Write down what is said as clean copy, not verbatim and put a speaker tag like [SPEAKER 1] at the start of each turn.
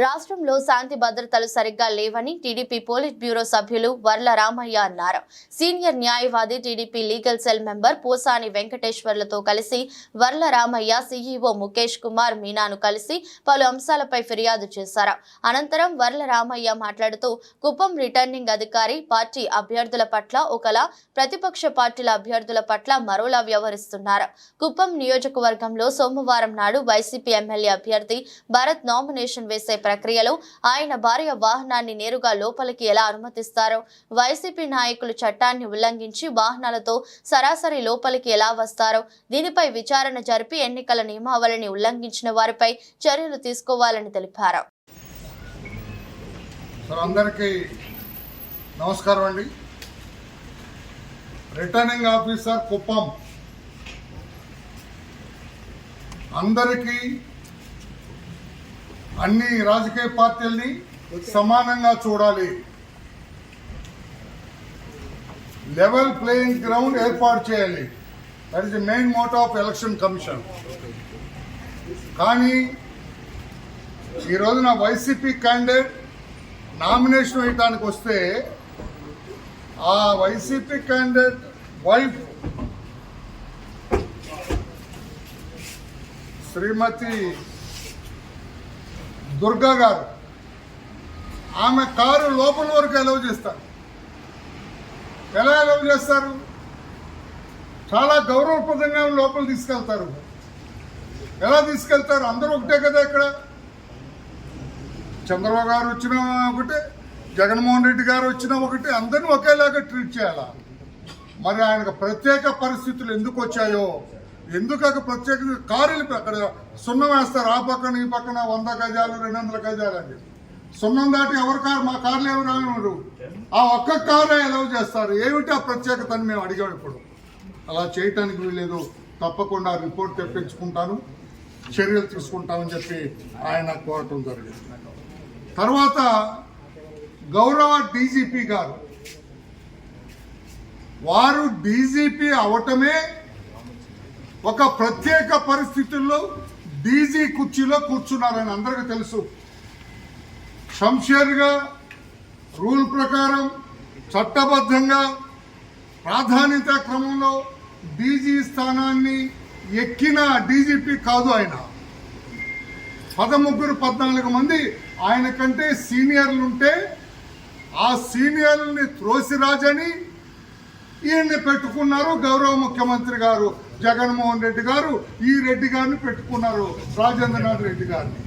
[SPEAKER 1] రాష్ట్రంలో శాంతి భద్రతలు సరిగ్గా లేవని టీడీపీ పోలిట్ బ్యూరో సభ్యులు వర్ల రామయ్య అన్నారు. సీనియర్ న్యాయవాది TDP legal cell member Posani వెంకటేశ్వర్లతో కలిసి వర్ల రామయ్య సీఈఓ ముఖేష్ కుమార్ మీనాను కలిసి పలు అంశాలపై ఫిర్యాదు చేశారు. అనంతరం వర్ల రామయ్య మాట్లాడుతూ కుప్పం రిటర్నింగ్ అధికారి పార్టీ అభ్యర్థుల పట్ల ఒకలా, ప్రతిపక్ష పార్టీల అభ్యర్థుల పట్ల మరోలా వ్యవహరిస్తున్నారు. కుప్పం నియోజకవర్గంలో సోమవారం నాడు వైసీపీ ఎమ్మెల్యే అభ్యర్థి భరత్ నామినేషన్ వేసే ప్రక్రియలో ఆయన భార్య వాహనాన్ని నేరుగా లోపలికి ఎలా అనుమతిస్తారో, వైసీపీ నాయకులు చట్టాన్ని ఉల్లంఘించి వాహనాలతో సరాసరి లోపలికి ఎలా వస్తారో, దీనిపై విచారణ జరిపి ఎన్నికల నియమావళిని ఉల్లంఘించిన వారిపై చర్యలు తీసుకోవాలని తెలిపారు.
[SPEAKER 2] అందరికీ నమస్కారం అండి. రిటర్నింగ్ ఆఫీసర్ కుప్పం అందరికీ అన్ని రాజకీయ పార్టీల్ని సమానంగా చూడాలి, లెవెల్ ప్లేయింగ్ గ్రౌండ్ ఏర్పాటు చేయాలి. That is the main motto of election commission. కానీ ఈ రోజున వైసీపీ క్యాండిడేట్ నామినేషన్ వేయడానికి వస్తే ఆ వైసీపీ క్యాండిడేట్ వైఫ్ శ్రీమతి దుర్గా గారు ఆమె కారు లోపల వరకు అలౌ చేస్తారు. ఎలా అలౌ చేస్తారు? చాలా గౌరవప్రదంగా లోపల తీసుకెళ్తారు. ఎలా తీసుకెళ్తారు? అందరూ ఒకటే కదా. ఇక్కడ చంద్రబాబు గారు వచ్చినా ఒకటే, జగన్మోహన్ రెడ్డి గారు వచ్చినా ఒకటే, అందరినీ ఒకేలాగా ట్రీట్ చేయాలా? మరి ఆయనకు ప్రత్యేక పరిస్థితులు ఎందుకు వచ్చాయో, ఎందుకు ప్రత్యేక కారులు అక్కడ సున్నం వేస్తారు. ఆ పక్కన ఈ పక్కన 100 గజాలు 200 గజాలు అని సున్నం దాటి ఎవరి కారు, మా కార్లు ఎవరు రానివ్వరు. ఆ ఒక్క కారే అలౌ చేస్తారు. ఏమిటి ఆ ప్రత్యేకత అని మేము అడిగాం. ఇప్పుడు అలా చేయటానికి వీలేదు. తప్పకుండా రిపోర్ట్ తెప్పించుకుంటాను, చర్యలు తీసుకుంటామని చెప్పి ఆయన కోరటం జరిగింది. తర్వాత గౌరవ డీజీపీ గారు, వారు డీజీపీ అవటమే ఒక ప్రత్యేక పరిస్థితుల్లో డీజీ కుర్చీలో కూర్చున్నారని అందరికీ తెలుసు. శంషేర్గా రూల్ ప్రకారం చట్టబద్ధంగా ప్రాధాన్యత క్రమంలో డీజీ స్థానాన్ని ఎక్కిన డీజీపీ కాదు ఆయన. 13-14 మంది ఆయన కంటే సీనియర్లుంటే ఆ సీనియర్లని త్రోసిరాజని ఈయన్ని పెట్టుకున్నారు. గౌరవ ముఖ్యమంత్రి గారు జగన్మోహన్ రెడ్డి గారు ఈ రెడ్డి గారిని పెట్టుకున్నారు, రాజేంద్రనాథ్ రెడ్డి గారిని.